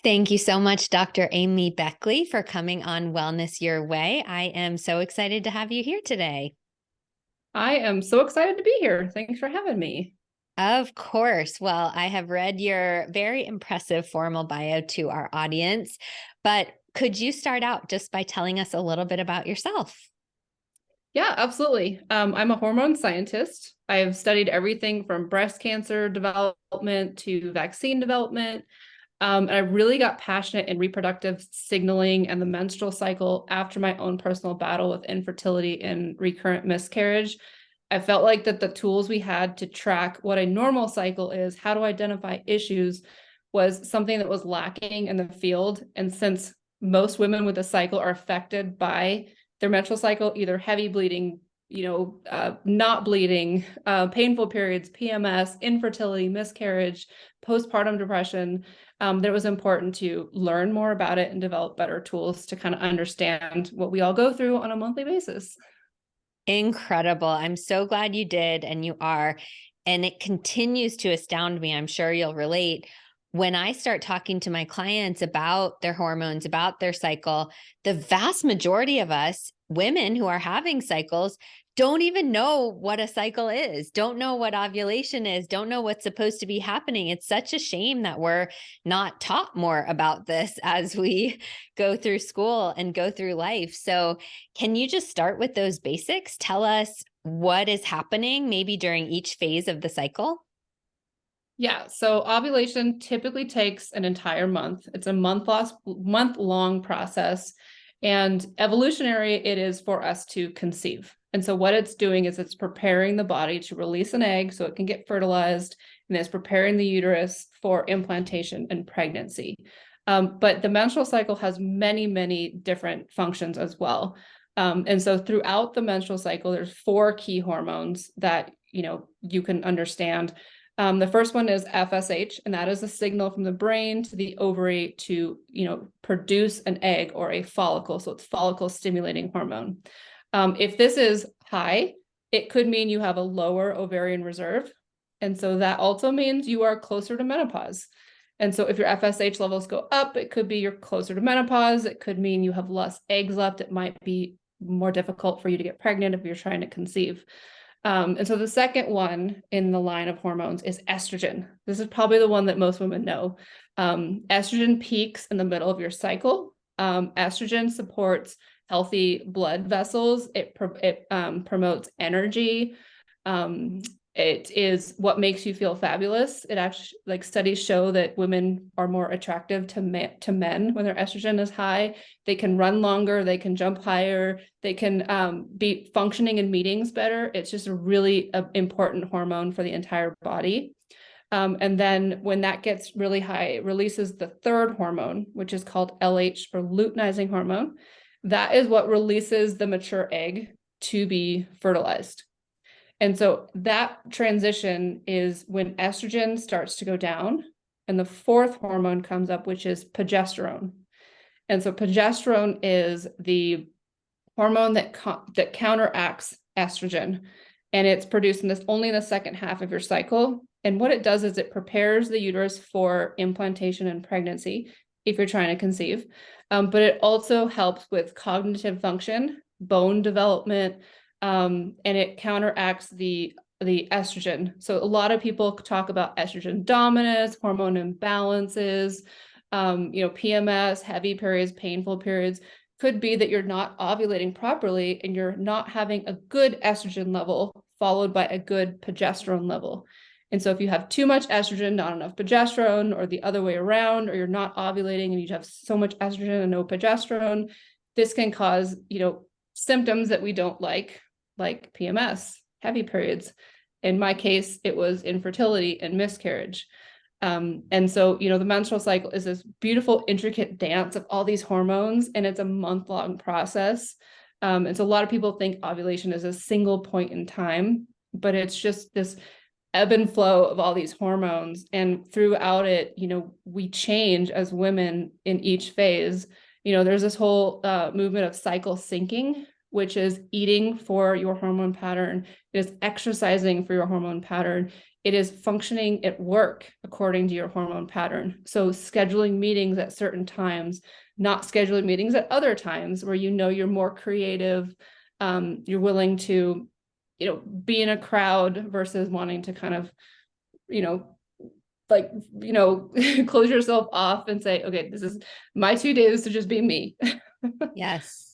Thank you so much, Dr. Amy Beckley, for coming on Wellness Your Way. I am so excited to have you here today. I am so excited to be here. Thanks for having me. Of course. Well, I have read your very impressive formal bio to our audience, but could you start out just by telling us a little bit about yourself? Yeah, absolutely. I'm a hormone scientist. I've studied everything from breast cancer development to vaccine development. And I really got passionate in reproductive signaling and the menstrual cycle after my own personal battle with infertility and recurrent miscarriage. I felt like that the tools we had to track what a normal cycle is, how to identify issues, was something that was lacking in the field. And since most women with a cycle are affected by their menstrual cycle, either heavy bleeding, not bleeding, painful periods, PMS, infertility, miscarriage, postpartum depression, that it was important to learn more about it and develop better tools to kind of understand what we all go through on a monthly basis. Incredible. I'm so glad you did, and you are. And it continues to astound me. I'm sure you'll relate. When I start talking to my clients about their hormones, about their cycle, the vast majority of us women who are having cycles don't even know what a cycle is, don't know what ovulation is, don't know what's supposed to be happening. It's such a shame that we're not taught more about this as we go through school and go through life. So, can you just start with those basics? Tell us what is happening maybe during each phase of the cycle? Yeah, so ovulation typically takes an entire month. It's a month-long process, and evolutionary it is for us to conceive. And so what it's doing is it's preparing the body to release an egg so it can get fertilized, and it's preparing the uterus for implantation and pregnancy. But the menstrual cycle has many, many different functions as well. And so throughout the menstrual cycle, there's four key hormones that you can understand. The first one is FSH, and that is a signal from the brain to the ovary to, produce an egg or a follicle. So it's follicle stimulating hormone. If this is high, it could mean you have a lower ovarian reserve. And so that also means you are closer to menopause. And so if your FSH levels go up, it could be you're closer to menopause. It could mean you have less eggs left. It might be more difficult for you to get pregnant if you're trying to conceive. And so the second one in the line of hormones is estrogen. This is probably the one that most women know. Estrogen peaks in the middle of your cycle. Estrogen supports healthy blood vessels. It promotes energy. It is what makes you feel fabulous. It actually, like, studies show that women are more attractive to men when their estrogen is high. They can run longer, they can jump higher, they can be functioning in meetings better. It's just a really important hormone for the entire body. And then when that gets really high, it releases the third hormone, which is called LH, or luteinizing hormone. That is what releases the mature egg to be fertilized. And so that transition is when estrogen starts to go down and the fourth hormone comes up, which is progesterone. And so progesterone is the hormone that counteracts estrogen, and it's produced only in the second half of your cycle. And what it does is it prepares the uterus for implantation and pregnancy if you're trying to conceive. But it also helps with cognitive function, bone development, and it counteracts the estrogen. So a lot of people talk about estrogen dominance, hormone imbalances, PMS, heavy periods, painful periods. Could be that you're not ovulating properly and you're not having a good estrogen level followed by a good progesterone level. And so if you have too much estrogen, not enough progesterone, or the other way around, or you're not ovulating and you have so much estrogen and no progesterone, this can cause, symptoms that we don't like PMS, heavy periods. In my case, it was infertility and miscarriage. And so, the menstrual cycle is this beautiful, intricate dance of all these hormones, and it's a month-long process. And so a lot of people think ovulation is a single point in time, but it's just this ebb and flow of all these hormones. And throughout it, we change as women in each phase. There's this whole movement of cycle syncing, which is eating for your hormone pattern. It is exercising for your hormone pattern. It is functioning at work according to your hormone pattern. So scheduling meetings at certain times, not scheduling meetings at other times where you're more creative, you're willing to, be in a crowd versus wanting to kind of, you know, like, close yourself off and say, okay, this is my 2 days to just be me. Yes.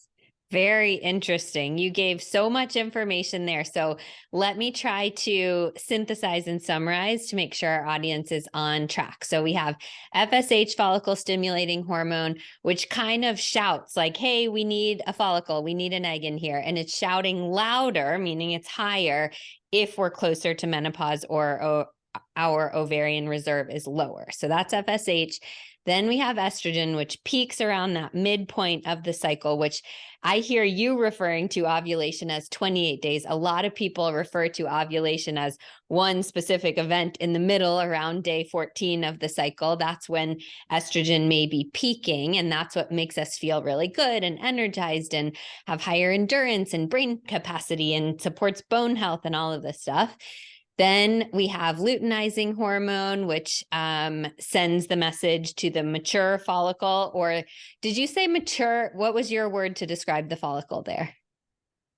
Very interesting. You gave so much information there. So let me try to synthesize and summarize to make sure our audience is on track. So we have FSH, follicle stimulating hormone, which kind of shouts like, hey, we need a follicle, we need an egg in here. And it's shouting louder, meaning it's higher if we're closer to menopause or our ovarian reserve is lower. So that's FSH. Then we have estrogen, which peaks around that midpoint of the cycle, which I hear you referring to ovulation as 28 days. A lot of people refer to ovulation as one specific event in the middle around day 14 of the cycle. That's when estrogen may be peaking, and that's what makes us feel really good and energized and have higher endurance and brain capacity and supports bone health and all of this stuff. Then we have luteinizing hormone, which sends the message to the mature follicle. Or did you say mature? What was your word to describe the follicle there?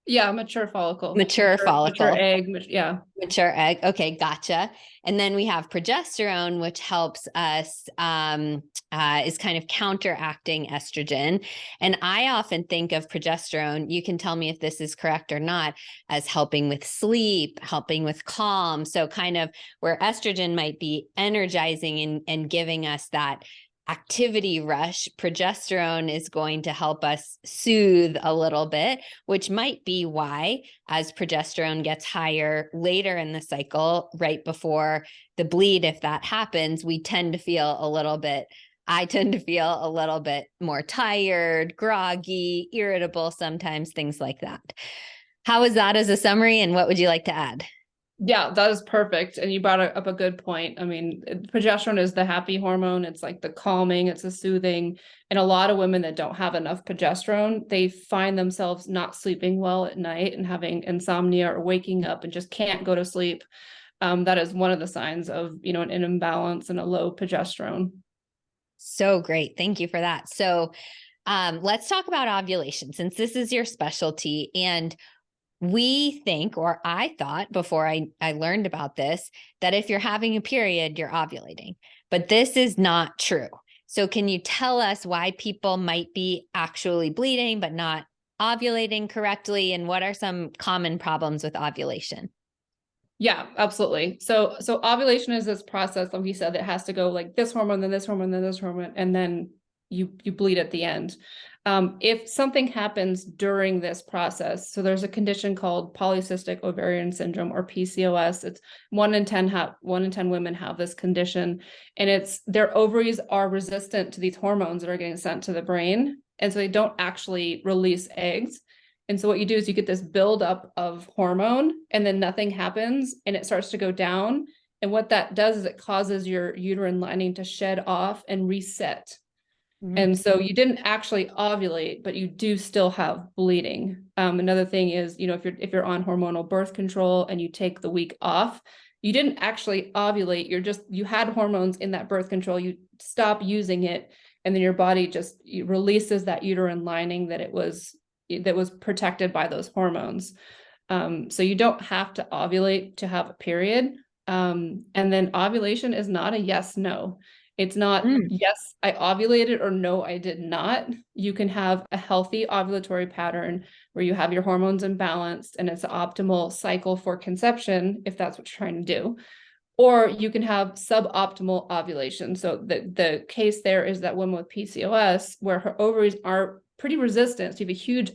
Yeah, mature follicle, Mature mature follicle. egg, yeah. Mature egg. Okay, gotcha. And then we have progesterone, which helps us, is kind of counteracting estrogen. And I often think of progesterone, you can tell me if this is correct or not, as helping with sleep, helping with calm. So kind of where estrogen might be energizing and giving us that activity rush, progesterone is going to help us soothe a little bit, which might be why as progesterone gets higher later in the cycle, right before the bleed, if that happens, we tend to feel a little bit, I tend to feel a little bit more tired, groggy, irritable, sometimes things like that. How is that as a summary? And what would you like to add? Yeah, that is perfect. And you brought up a good point. I mean, progesterone is the happy hormone. It's like the calming, it's the soothing. And a lot of women that don't have enough progesterone, they find themselves not sleeping well at night and having insomnia or waking up and just can't go to sleep. That is one of the signs of, an imbalance and a low progesterone. So great. Thank you for that. So let's talk about ovulation since this is your specialty. And we think, or I thought before I learned about this, that if you're having a period, you're ovulating, but this is not true. So can you tell us why people might be actually bleeding, but not ovulating correctly? And what are some common problems with ovulation? Yeah, absolutely. So ovulation is this process, like we said, that has to go like this hormone, then this hormone, then this hormone, and then you bleed at the end. If something happens during this process, so there's a condition called polycystic ovarian syndrome or PCOS. It's 1 in 10 women have this condition, and it's their ovaries are resistant to these hormones that are getting sent to the brain, and so they don't actually release eggs. And so what you do is you get this buildup of hormone and then nothing happens and it starts to go down. And what that does is it causes your uterine lining to shed off and reset. Mhm. And so you didn't actually ovulate, but you do still have bleeding. Another thing is, if you're on hormonal birth control and you take the week off, you didn't actually ovulate. You had hormones in that birth control. You stop using it, and then your body just releases that uterine lining that was protected by those hormones. So you don't have to ovulate to have a period. And then ovulation is not a yes, no. It's not, Mm. yes, I ovulated or no, I did not. You can have a healthy ovulatory pattern where you have your hormones in balance and it's an optimal cycle for conception, if that's what you're trying to do. Or you can have suboptimal ovulation. So the case there is that woman with PCOS, where her ovaries are pretty resistant. So you have a huge,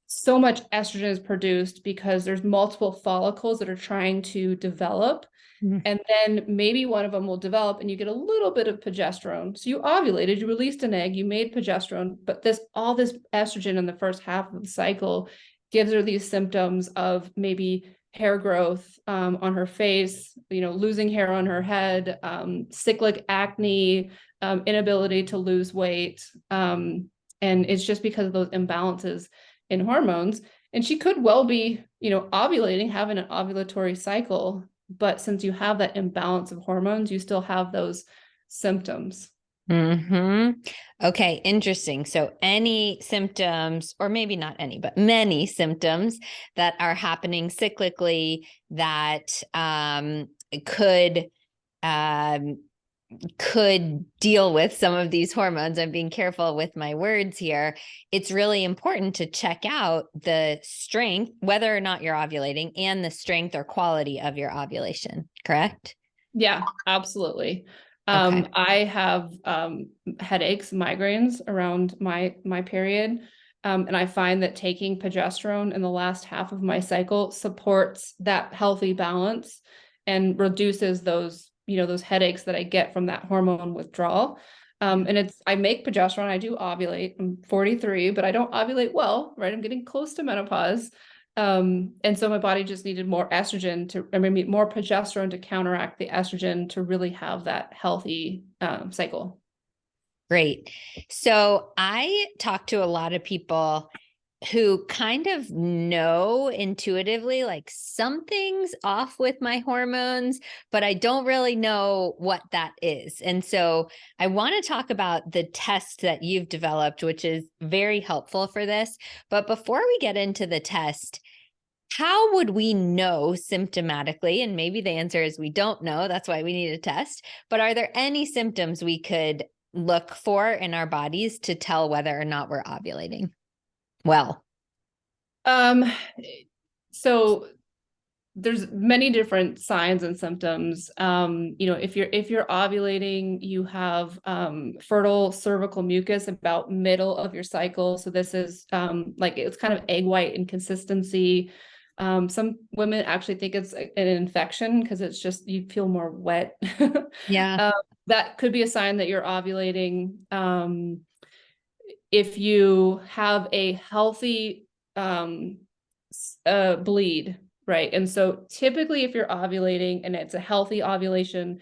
so much estrogen is produced because there's multiple follicles that are trying to develop. Mhm. And then maybe one of them will develop and you get a little bit of progesterone. So you ovulated, you released an egg, you made progesterone, but all this estrogen in the first half of the cycle gives her these symptoms of maybe hair growth on her face, losing hair on her head, cyclic acne, inability to lose weight. And it's just because of those imbalances in hormones. And she could well be, ovulating, having an ovulatory cycle, but since you have that imbalance of hormones, you still have those symptoms. Okay, interesting. So any symptoms, or maybe not any, but many symptoms that are happening cyclically that could um, could deal with some of these hormones. I'm being careful with my words here. It's really important to check out the strength, whether or not you're ovulating, and the strength or quality of your ovulation, correct? Yeah, absolutely. Okay. I have headaches, migraines around my period. And I find that taking progesterone in the last half of my cycle supports that healthy balance and reduces those, those headaches that I get from that hormone withdrawal. Yeah. And I make progesterone. I do ovulate. I'm 43, but I don't ovulate well, right? I'm getting close to menopause. And so my body just needed more estrogen more progesterone to counteract the estrogen to really have that healthy cycle. Great. So I talk to a lot of people who kind of know intuitively, like something's off with my hormones, but I don't really know what that is. And so I want to talk about the test that you've developed, which is very helpful for this. But before we get into the test, how would we know symptomatically? And maybe the answer is we don't know. That's why we need a test. But are there any symptoms we could look for in our bodies to tell whether or not we're ovulating? Well, Um, so there's many different signs and symptoms. If you're ovulating, you have fertile cervical mucus about middle of your cycle. So this is like it's kind of egg white in consistency. Some women actually think it's an infection because it's just you feel more wet. yeah. Um, that could be a sign that you're ovulating. If you have a healthy bleed, right? And so typically if you're ovulating and it's a healthy ovulation,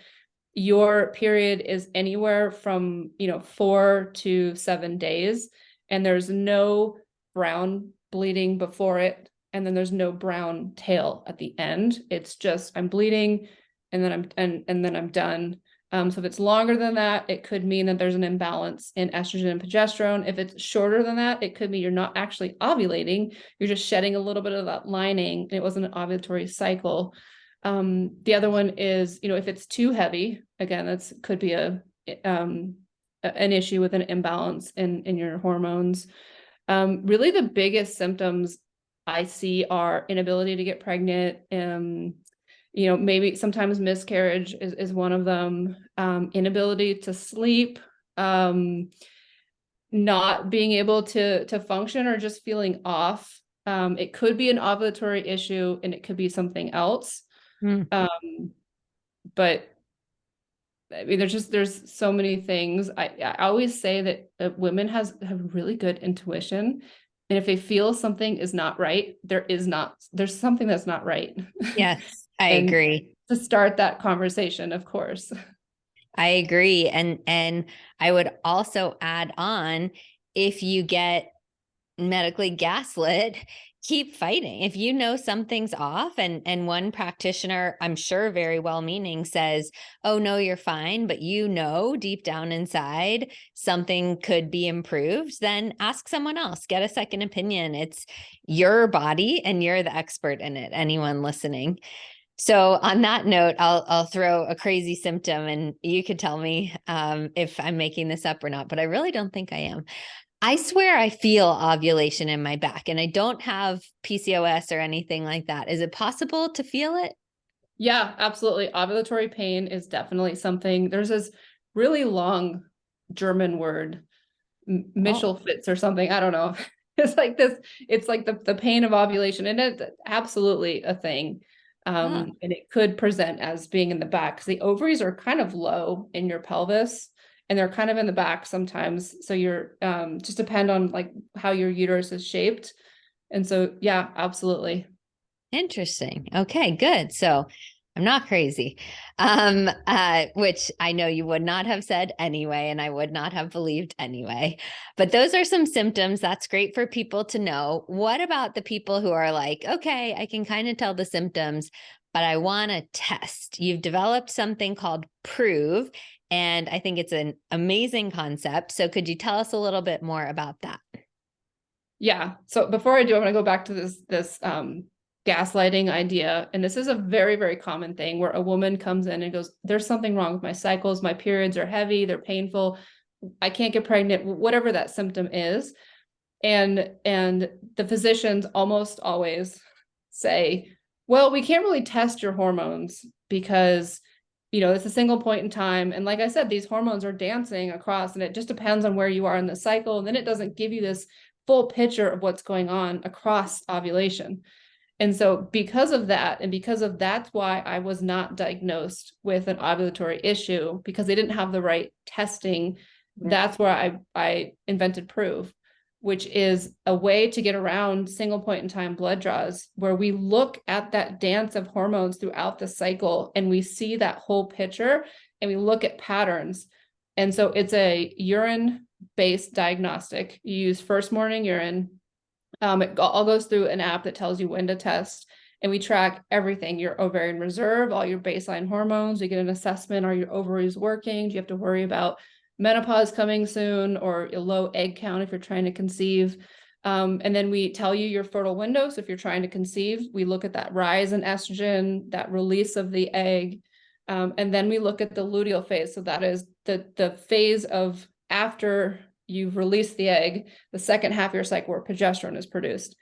your period is anywhere from, 4 to 7 days, and there's no brown bleeding before it, and then there's no brown tail at the end. It's just I'm bleeding and then I'm done. So if it's longer than that, it could mean that there's an imbalance in estrogen and progesterone. If it's shorter than that, it could mean you're not actually ovulating. You're just shedding a little bit of that lining, and it wasn't an ovulatory cycle. The other one is, if it's too heavy, again, that's could be an issue with an imbalance in your hormones. Really the biggest symptoms I see are inability to get pregnant. Maybe sometimes miscarriage is one of them. Inability to sleep, not being able to function or just feeling off. It could be an ovulatory issue and it could be something else. Mm. But I mean, there's so many things. I always say that women have really good intuition, and if they feel something is not right, there's something that's not right. Yes, I And agree. to start that conversation, of course. I agree. And I would also add on, if you get medically gaslit, keep fighting. If you know something's off, and one practitioner, I'm sure very well meaning, says, "Oh no, you're fine," but deep down inside something could be improved, then ask someone else, get a second opinion. It's your body and you're the expert in it, anyone listening. So on that note, I'll throw a crazy symptom, and you could tell me if I'm making this up or not, but I really don't think I am. I swear I feel ovulation in my back, and I don't have PCOS or anything like that. Is it possible to feel it? Yeah, absolutely. Ovulatory pain is definitely something. There's this really long German word, Oh, Michelfitz or something. I don't know. It's like this, it's like the pain of ovulation, and it's absolutely a thing. huh. And it could present as being in the back because the ovaries are kind of low in your pelvis and they're kind of in the back sometimes. So you're just depend on like how your uterus is shaped. And so, yeah, absolutely. Interesting. Okay, good. So I'm not crazy. Which I know you would not have said anyway, and I would not have believed anyway. But those are some symptoms. That's great for people to know. What about the people who are like, okay, I can kind of tell the symptoms, but I want to test. You've developed something called Prove, and I think it's an amazing concept. So could you tell us a little bit more about that? Yeah. So before I do, I'm going to go back to this gaslighting idea. And this is a very, very common thing where a woman comes in and goes, there's something wrong with my cycles. My periods are heavy. They're painful. I can't get pregnant, whatever that symptom is. And the physicians almost always say, well, we can't really test your hormones because, it's a single point in time. And like I said, these hormones are dancing across, and it just depends on where you are in the cycle. And then it doesn't give you this full picture of what's going on across ovulation. And so because of that, and because of that's why I was not diagnosed with an ovulatory issue, because they didn't have the right testing. That's where I invented Prove, which is a way to get around single point in time blood draws, where we look at that dance of hormones throughout the cycle and we see that whole picture and we look at patterns. And so it's a urine-based diagnostic. You use first morning urine. It all goes through an app that tells you when to test, and we track everything: your ovarian reserve, all your baseline hormones. We get an assessment: are your ovaries working? Do you have to worry about menopause coming soon, or a low egg count if you're trying to conceive? And then we tell you your fertile window. So if you're trying to conceive, we look at that rise in estrogen, that release of the egg. And then we look at the luteal phase. So that is the phase of after you've released the egg, the second half of your cycle where progesterone is produced.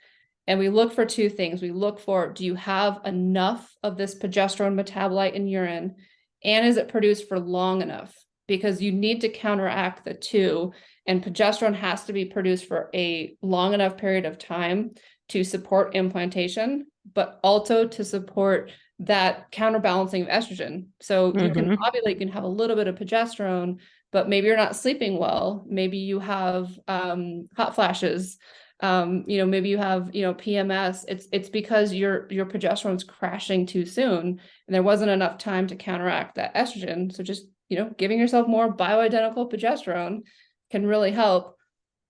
And we look for two things. We look for, do you have enough of this progesterone metabolite in urine? And is it produced for long enough? Because you need to counteract the two. And progesterone has to be produced for a long enough period of time to support implantation, but also to support that counterbalancing of estrogen. So you can ovulate, you can have a little bit of progesterone, but maybe you're not sleeping well. Maybe you have hot flashes. Maybe you have, PMS. It's because your progesterone is crashing too soon, and there wasn't enough time to counteract that estrogen. So just, giving yourself more bioidentical progesterone can really help.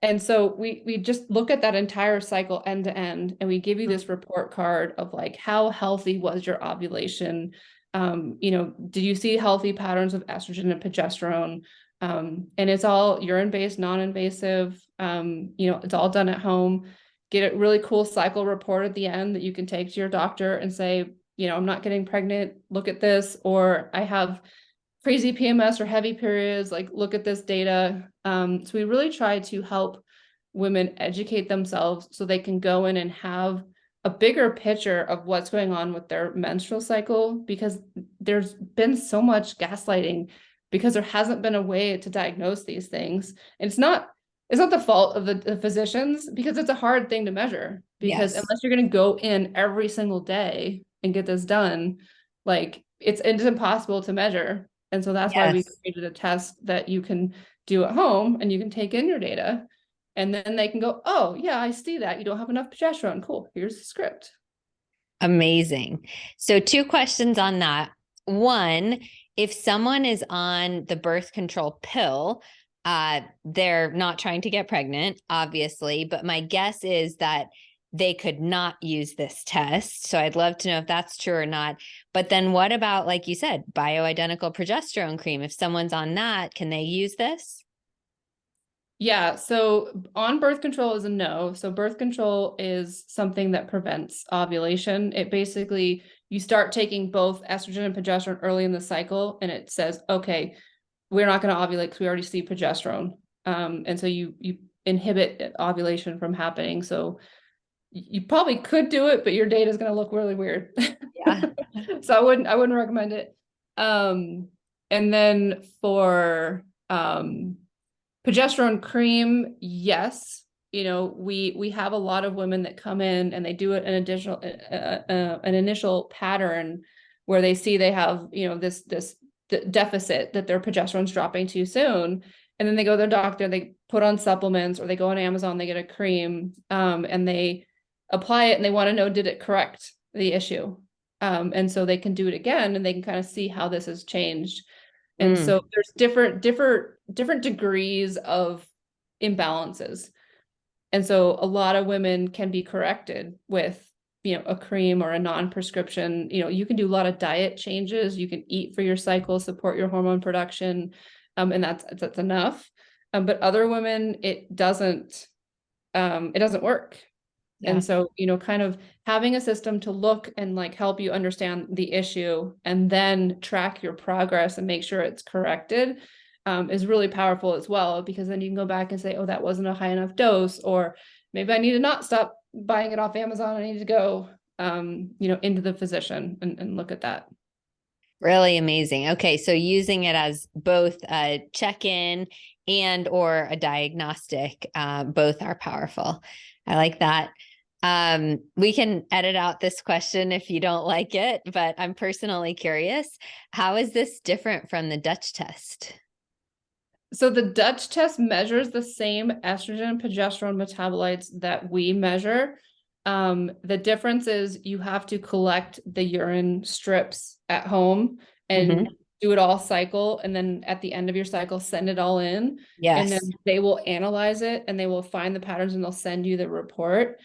And so we just look at that entire cycle end to end, and we give you this report card of like, how healthy was your ovulation? Did you see healthy patterns of estrogen and progesterone? And it's all urine-based, non-invasive. It's all done at home. Get a really cool cycle report at the end that you can take to your doctor and say, I'm not getting pregnant, look at this, or I have crazy PMS or heavy periods, like look at this data. So we really try to help women educate themselves so they can go in and have a bigger picture of what's going on with their menstrual cycle, because there's been so much gaslighting because there hasn't been a way to diagnose these things. And it's not the fault of the physicians, because it's a hard thing to measure, because Yes. unless you're going to go in every single day and get this done, like it's impossible to measure. And so that's why we Yes. created a test that you can do at home, and you can take in your data, and then they can go, oh yeah, I see that you don't have enough progesterone. Cool. Here's the script. Amazing. So, two questions on that. One, if someone is on the birth control pill, they're not trying to get pregnant, obviously, but my guess is that they could not use this test. So I'd love to know if that's true or not. But then what about, like you said, bioidentical progesterone cream? If someone's on that, can they use this? Yeah, so on birth control is a no. So birth control is something that prevents ovulation. It basically, you start taking both estrogen and progesterone early in the cycle, and it says, okay, we're not going to ovulate because we already see progesterone. And so you inhibit ovulation from happening. So you probably could do it, but your data is going to look really weird. Yeah. So I wouldn't recommend it. And then for progesterone cream, yes. We have a lot of women that come in and they do it an initial pattern where they see they have, this deficit, that their progesterone's dropping too soon. And then they go to their doctor, they put on supplements, or they go on Amazon, they get a cream, and they apply it, and they want to know, did it correct the issue? And so they can do it again, and they can kind of see how this has changed. And so there's different degrees of imbalances. And so a lot of women can be corrected with a cream or a non-prescription. You can do a lot of diet changes. You can eat for your cycle, support your hormone production, and that's enough. But other women, it doesn't work. Yeah. And so, kind of having a system to look and like help you understand the issue and then track your progress and make sure it's corrected, is really powerful as well, because then you can go back and say, oh, that wasn't a high enough dose, or maybe I need to not stop buying it off Amazon. I need to go, into the physician and look at that. Really amazing. Okay, so using it as both a check-in and or a diagnostic, both are powerful. I like that. We can edit out this question if you don't like it, but I'm personally curious. How is this different from the Dutch test? So the Dutch test measures the same estrogen and progesterone metabolites that we measure. The difference is you have to collect the urine strips at home and Mhm. do it all cycle. And then at the end of your cycle, send it all in. And then Yes. they will analyze it and they will find the patterns and they'll send you the report.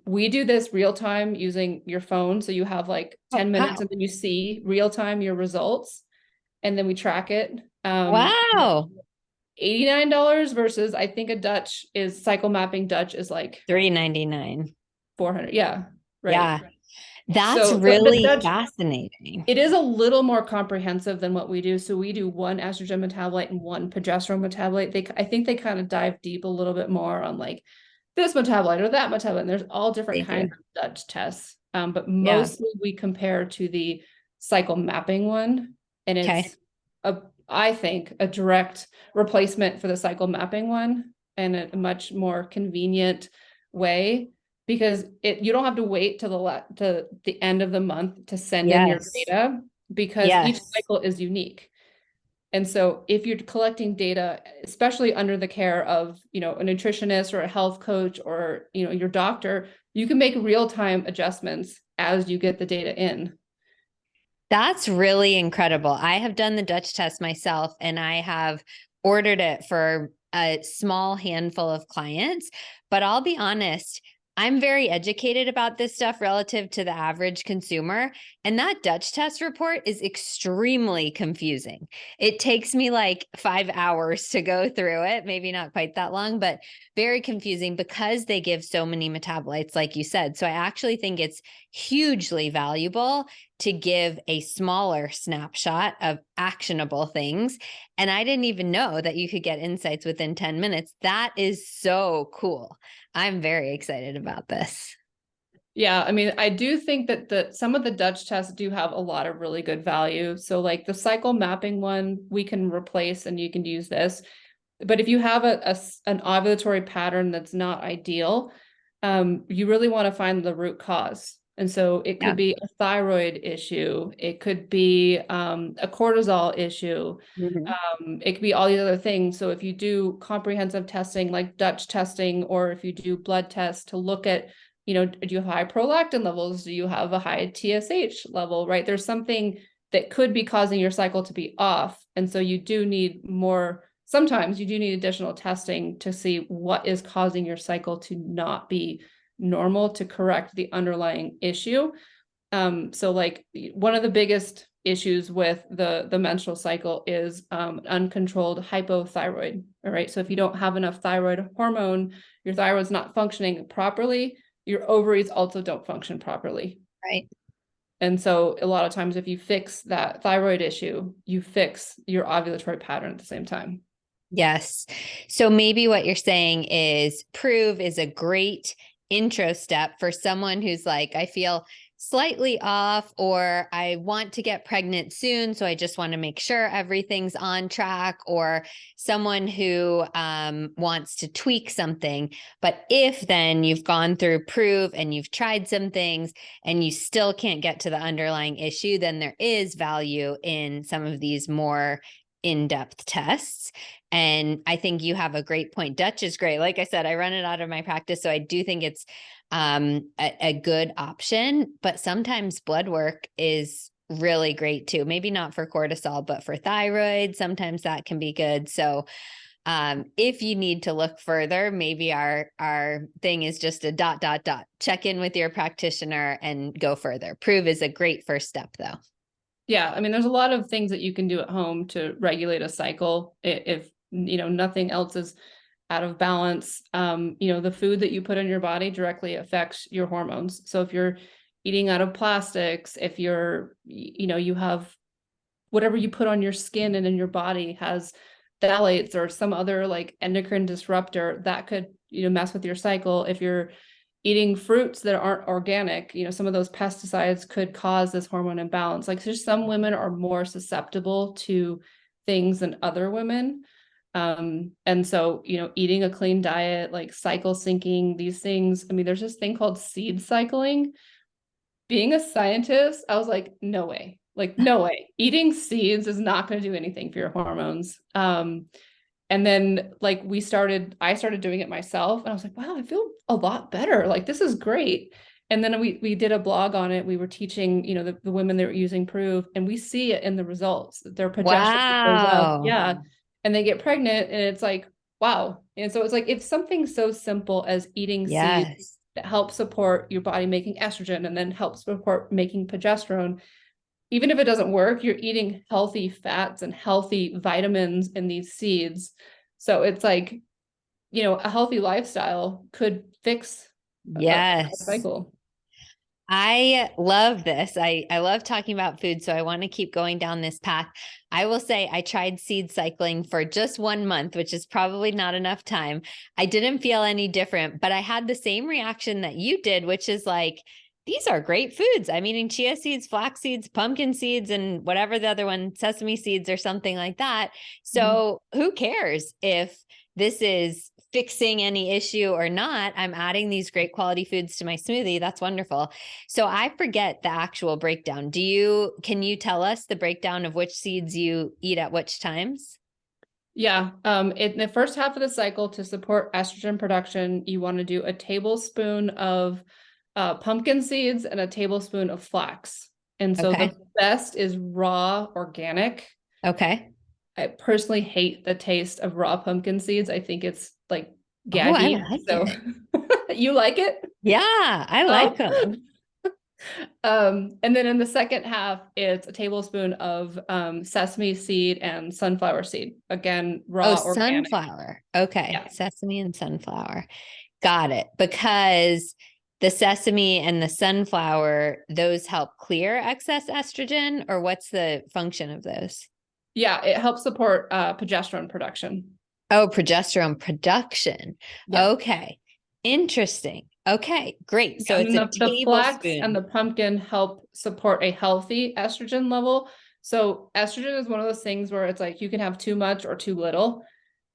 We do this real time using your phone. So you have like Oh, 10 minutes wow. and then you see real time your results and then we track it. Wow. $89 versus I think cycle mapping Dutch is like $3.99. 400. Yeah, right. Yeah. That's So the really Dutch, fascinating. it is a little more comprehensive than what we do. So we do one estrogen metabolite and one progesterone metabolite. I think they kind of dive deep a little bit more on like this metabolite or that metabolite. And there's all different They do. kinds of Dutch tests. But Yeah. mostly we compare to the cycle mapping one. And Okay. I think, a direct replacement for the cycle mapping one, and a much more convenient way, because you don't have to wait to the end of the month to send in your Yes. data, because each Yes. cycle is unique. And so if you're collecting data, especially under the care of, a nutritionist or a health coach or, your doctor, you can make real-time adjustments as you get the data in. That's really incredible. I have done the Dutch test myself and I have ordered it for a small handful of clients, but I'll be honest, I'm very educated about this stuff relative to the average consumer. And that Dutch test report is extremely confusing. It takes me like 5 hours to go through it, maybe not quite that long, but very confusing because they give so many metabolites, like you said. So I actually think it's hugely valuable to give a smaller snapshot of actionable things. And I didn't even know that you could get insights within 10 minutes. That is so cool. I'm very excited about this. Yeah, I mean, I do think that some of the Dutch tests do have a lot of really good value. So like the cycle mapping one, we can replace and you can use this. But if you have an ovulatory pattern that's not ideal, you really want to find the root cause. And so it Yeah. could be a thyroid issue. It could be a cortisol issue. Mhm. It could be all these other things. So if you do comprehensive testing like Dutch testing, or if you do blood tests to look at, do you have high prolactin levels? Do you have a high TSH level, right? There's something that could be causing your cycle to be off. And so sometimes you do need additional testing to see what is causing your cycle to not be normal, to correct the underlying issue. So like one of the biggest issues with the menstrual cycle is uncontrolled hypothyroid. All right. So if you don't have enough thyroid hormone, your thyroid's not functioning properly, your ovaries also don't function properly. Right. And so a lot of times if you fix that thyroid issue, you fix your ovulatory pattern at the same time. Yes. So maybe what you're saying is Prove is a great intro step for someone who's like, I feel slightly off, or I want to get pregnant soon. So I just want to make sure everything's on track, or someone who wants to tweak something. But if then you've gone through Prove and you've tried some things and you still can't get to the underlying issue, then there is value in some of these more in-depth tests. And I think you have a great point. Dutch is great. Like I said, I run it out of my practice. So I do think it's a good option, but sometimes blood work is really great too. Maybe not for cortisol, but for thyroid, sometimes that can be good. So If you need to look further, maybe our thing is just a ... Check in with your practitioner and go further. Prove is a great first step, though. Yeah, I mean, there's a lot of things that you can do at home to regulate a cycle if nothing else is out of balance. The food that you put in your body directly affects your hormones. So if you're eating out of plastics, if you have whatever you put on your skin and in your body has phthalates or some other like endocrine disruptor that could mess with your cycle. If you're eating fruits that aren't organic, some of those pesticides could cause this hormone imbalance. Like, there's some women are more susceptible to things than other women. And so, eating a clean diet, like cycle syncing, these things. I mean, there's this thing called seed cycling. Being a scientist, I was like, no way. Like, no way. Eating seeds is not going to do anything for your hormones. And then like I started doing it myself and I was like, wow, I feel a lot better. Like, this is great. And then we did a blog on it. We were teaching, the women that were using Prove, and we see it in the results. Their progesterone goes up. Wow. Yeah. And they get pregnant and it's like, wow. And so it's like, if something so simple as eating seeds Yes. that help support your body making estrogen and then help support making progesterone, even if it doesn't work, you're eating healthy fats and healthy vitamins in these seeds. So it's like, a healthy lifestyle could fix a Yes. cycle. I love this. I love talking about food, so I want to keep going down this path. I will say I tried seed cycling for just 1 month, which is probably not enough time. I didn't feel any different, but I had the same reaction that you did, which is like, these are great foods. I'm eating chia seeds, flax seeds, pumpkin seeds, and whatever the other one, sesame seeds or something like that. So who cares if this is fixing any issue or not? I'm adding these great quality foods to my smoothie. That's wonderful. So I forget the actual breakdown. Can you tell us the breakdown of which seeds you eat at which times? Yeah. In the first half of the cycle, to support estrogen production, you want to do a tablespoon of pumpkin seeds and a tablespoon of flax. And so Okay. the best is raw organic. Okay. I personally hate the taste of raw pumpkin seeds. I think it's like Oh, I gaggy. like So it. you like it? Yeah, I like Um, them. and then in the second half, it's a tablespoon of sesame seed and sunflower seed. Again, Oh, raw organic. sunflower. Okay. Yeah. Sesame and sunflower. Got it. Because the sesame and the sunflower, those help clear excess estrogen, or what's the function of those? Yeah, it helps support progesterone production. Oh, progesterone production. Yeah. Okay. Interesting. Okay, great. So And it's then a the flax and tablespoon. the pumpkin help support a healthy estrogen level. So estrogen is one of those things where it's like you can have too much or too little.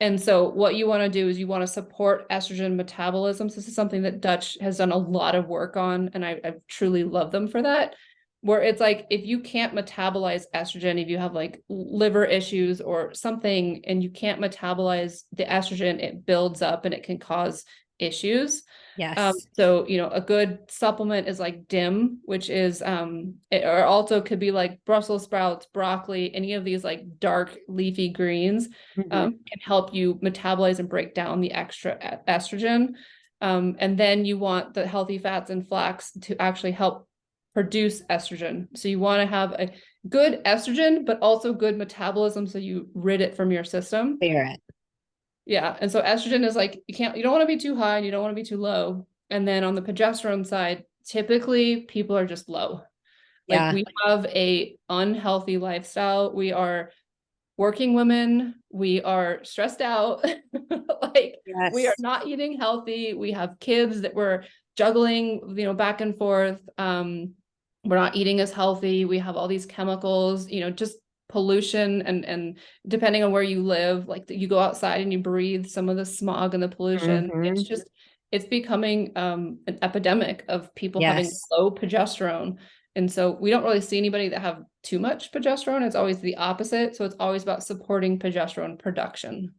And so what you want to do is you want to support estrogen metabolism. So this is something that Dutch has done a lot of work on, and I truly love them for that. Where it's like, if you can't metabolize estrogen, if you have like liver issues or something, and you can't metabolize the estrogen, it builds up and it can cause issues. Yes. So, a good supplement is like DIM, which is, or also could be like Brussels sprouts, broccoli, any of these like dark leafy greens, Mhm. can help you metabolize and break down the extra estrogen. And then you want the healthy fats and flax to actually help produce estrogen. So you want to have a good estrogen, but also good metabolism, so you rid it from your system. Clear it. Yeah. And so estrogen is like, you don't want to be too high and you don't want to be too low. And then on the progesterone side, typically people are just low. Like, Yeah. we have a unhealthy lifestyle. We are working women. We are stressed out. Like, we are Yes. not eating healthy. We have kids that we're juggling, back and forth. We're not eating as healthy. We have all these chemicals, just pollution, and depending on where you live, like you go outside and you breathe some of the smog and the pollution. Hmm. It's becoming an epidemic of people having Yes. low progesterone. And so we don't really see anybody that have too much progesterone. It's always the opposite. So it's always about supporting progesterone production.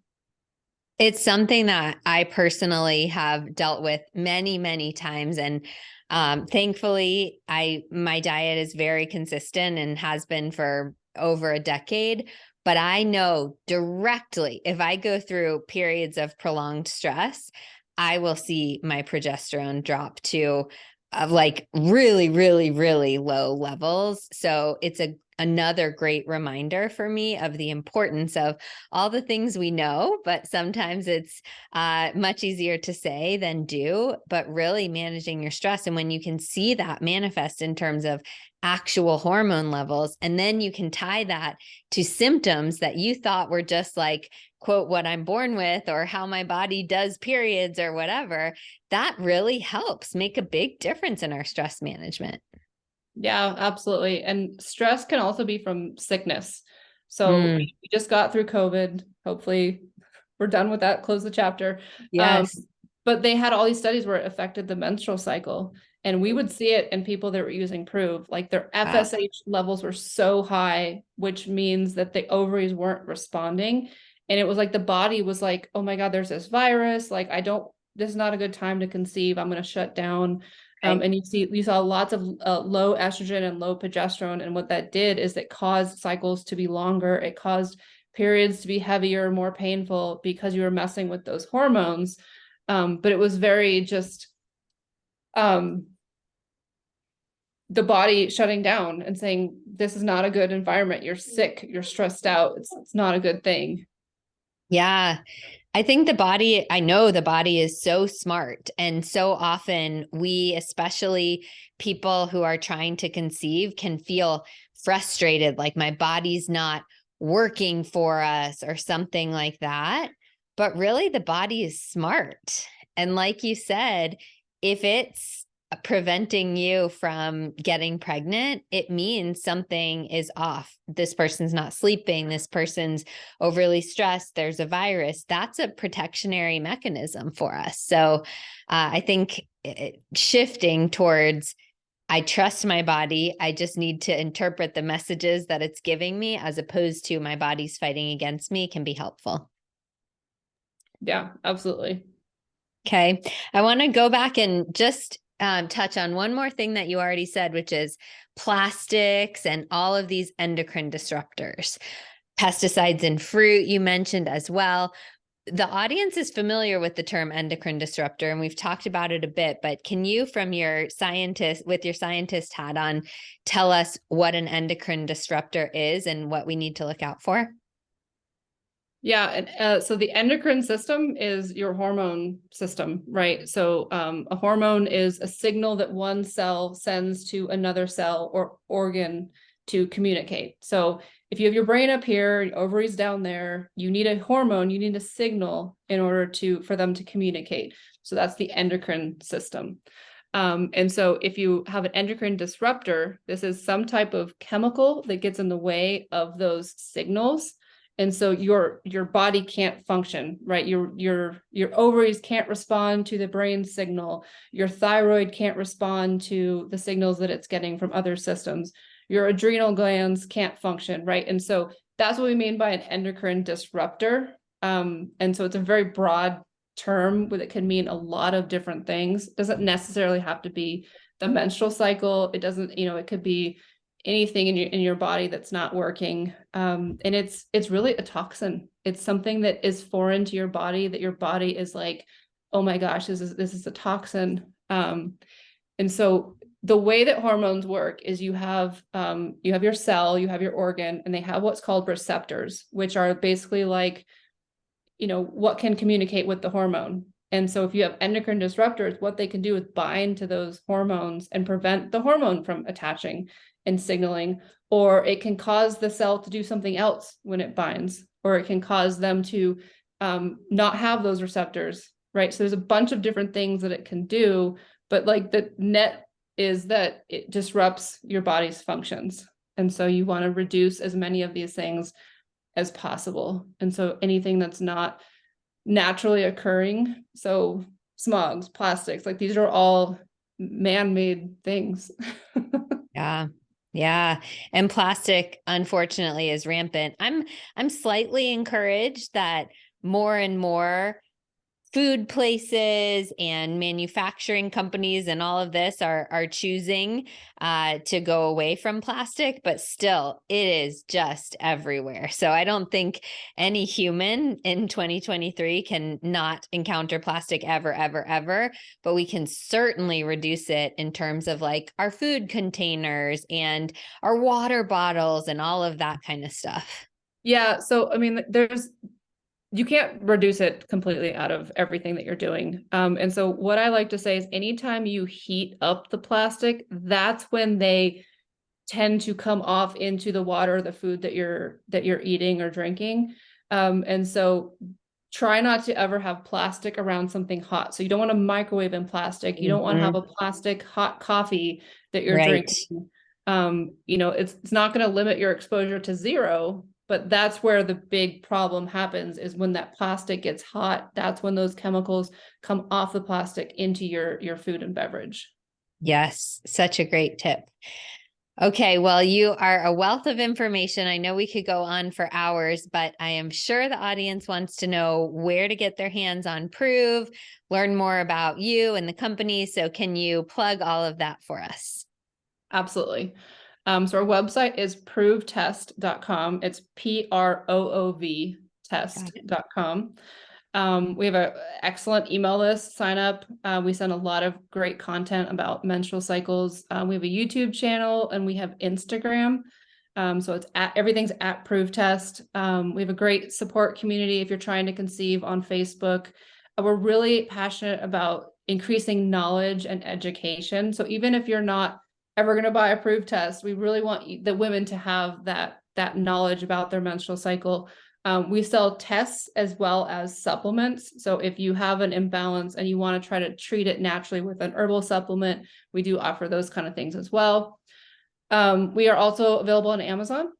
It's something that I personally have dealt with many, many times. And thankfully, my diet is very consistent and has been for over a decade. But I know directly if I go through periods of prolonged stress, I will see my progesterone drop to like really, really, really low levels. So it's another great reminder for me of the importance of all the things we know, but sometimes it's much easier to say than do, but really managing your stress. And when you can see that manifest in terms of actual hormone levels, and then you can tie that to symptoms that you thought were just like, quote, what I'm born with or how my body does periods or whatever, that really helps make a big difference in our stress management. Yeah, absolutely. And stress can also be from sickness. So Mm, we just got through COVID. Hopefully we're done with that, close the chapter. Um, yes. but they had all these studies where it affected the menstrual cycle. And we would see it in people that were using Prove, like their Wow. FSH levels were so high, which means that the ovaries weren't responding. And it was like the body was like, oh my God, there's this virus. Like, this is not a good time to conceive. I'm going to shut down. Right. And you saw lots of low estrogen and low progesterone. And what that did is it caused cycles to be longer. It caused periods to be heavier, more painful because you were messing with those hormones. But it was very just um, the body shutting down and saying, this is not a good environment. You're sick. You're stressed out. It's not a good thing. Yeah. I know the body is so smart. And so often we, especially people who are trying to conceive, can feel frustrated, like my body's not working for us or something like that. But really, the body is smart. And like you said, if it's preventing you from getting pregnant, it means something is off. This person's not sleeping. This person's overly stressed. There's a virus. That's a protectionary mechanism for us. So I think shifting towards, I trust my body. I just need to interpret the messages that it's giving me as opposed to my body's fighting against me can be helpful. Yeah, absolutely. Okay. I want to go back and just touch on one more thing that you already said, which is plastics and all of these endocrine disruptors. Pesticides in fruit, you mentioned as well. The audience is familiar with the term endocrine disruptor, and we've talked about it a bit, but can you, from your with your scientist hat on, tell us what an endocrine disruptor is and what we need to look out for? Yeah, and so the endocrine system is your hormone system, right? So a hormone is a signal that one cell sends to another cell or organ to communicate. So if you have your brain up here, your ovaries down there, you need a hormone, you need a signal in order for them to communicate. So that's the endocrine system. And so if you have an endocrine disruptor, this is some type of chemical that gets in the way of those signals. And so your body can't function, right? Your ovaries can't respond to the brain signal. Your thyroid can't respond to the signals that it's getting from other systems. Your adrenal glands can't function, right? And so that's what we mean by an endocrine disruptor. And so it's a very broad term that can mean a lot of different things. It doesn't necessarily have to be the menstrual cycle. It doesn't, it could be anything in your body that's not working. And it's really a toxin. It's something that is foreign to your body, that your body is like, oh my gosh, this is a toxin. And so the way that hormones work is you have your cell, you have your organ, and they have what's called receptors, which are basically like, what can communicate with the hormone. And so if you have endocrine disruptors, what they can do is bind to those hormones and prevent the hormone from attaching and signaling, or it can cause the cell to do something else when it binds, or it can cause them to not have those receptors, right? So there's a bunch of different things that it can do, but like the net is that it disrupts your body's functions. And so you want to reduce as many of these things as possible. And so anything that's not naturally occurring, so smogs, plastics, like these are all man-made things. Yeah. Yeah. And plastic, unfortunately, is rampant. I'm slightly encouraged that more and more food places and manufacturing companies and all of this are choosing to go away from plastic, but still it is just everywhere. So I don't think any human in 2023 can not encounter plastic ever, ever, ever, but we can certainly reduce it in terms of like our food containers and our water bottles and all of that kind of stuff. Yeah. So, I mean, you can't reduce it completely out of everything that you're doing. And so what I like to say is anytime you heat up the plastic, that's when they tend to come off into the water, the food that you're eating or drinking. And so try not to ever have plastic around something hot. So you don't want to microwave in plastic. You don't want to have Mhm. a plastic hot coffee that you're Right. drinking. It's not going to limit your exposure to zero, but that's where the big problem happens is when that plastic gets hot, that's when those chemicals come off the plastic into your food and beverage. Yes, such a great tip. Okay, well, you are a wealth of information. I know we could go on for hours, but I am sure the audience wants to know where to get their hands on Prove, learn more about you and the company. So, can you plug all of that for us? Absolutely. So our website is provetest.com. It's PROOV Got it. test.com. We have an excellent email list. Sign up. We send a lot of great content about menstrual cycles. We have a YouTube channel and we have Instagram. So everything's at Prove Test. We have a great support community if you're trying to conceive on Facebook. We're really passionate about increasing knowledge and education. So even if you're not ever going to buy a Prove Test, we really want the women to have that knowledge about their menstrual cycle. We sell tests as well as supplements. So if you have an imbalance and you want to try to treat it naturally with an herbal supplement, we do offer those kind of things as well. We are also available on Amazon.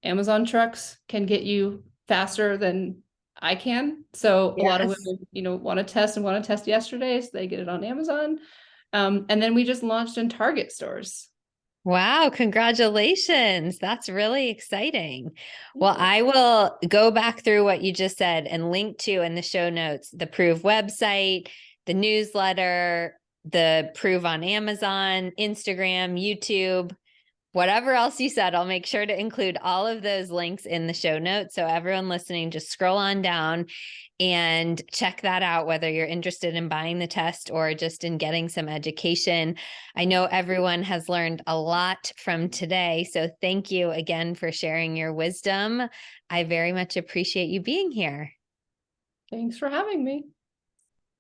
Amazon trucks can get you faster than I can. So a lot of Yes. women, want to test yesterday, so they get it on Amazon. And then we just launched in Target stores. Wow, congratulations. That's really exciting. Thank Well, you. I will go back through what you just said and link to in the show notes the Prove website, the newsletter, the Prove on Amazon, Instagram, YouTube, whatever else you said. I'll make sure to include all of those links in the show notes. So everyone listening, just scroll on down and check that out, whether you're interested in buying the test or just in getting some education. I know everyone has learned a lot from today. So thank you again for sharing your wisdom. I very much appreciate you being here. Thanks for having me.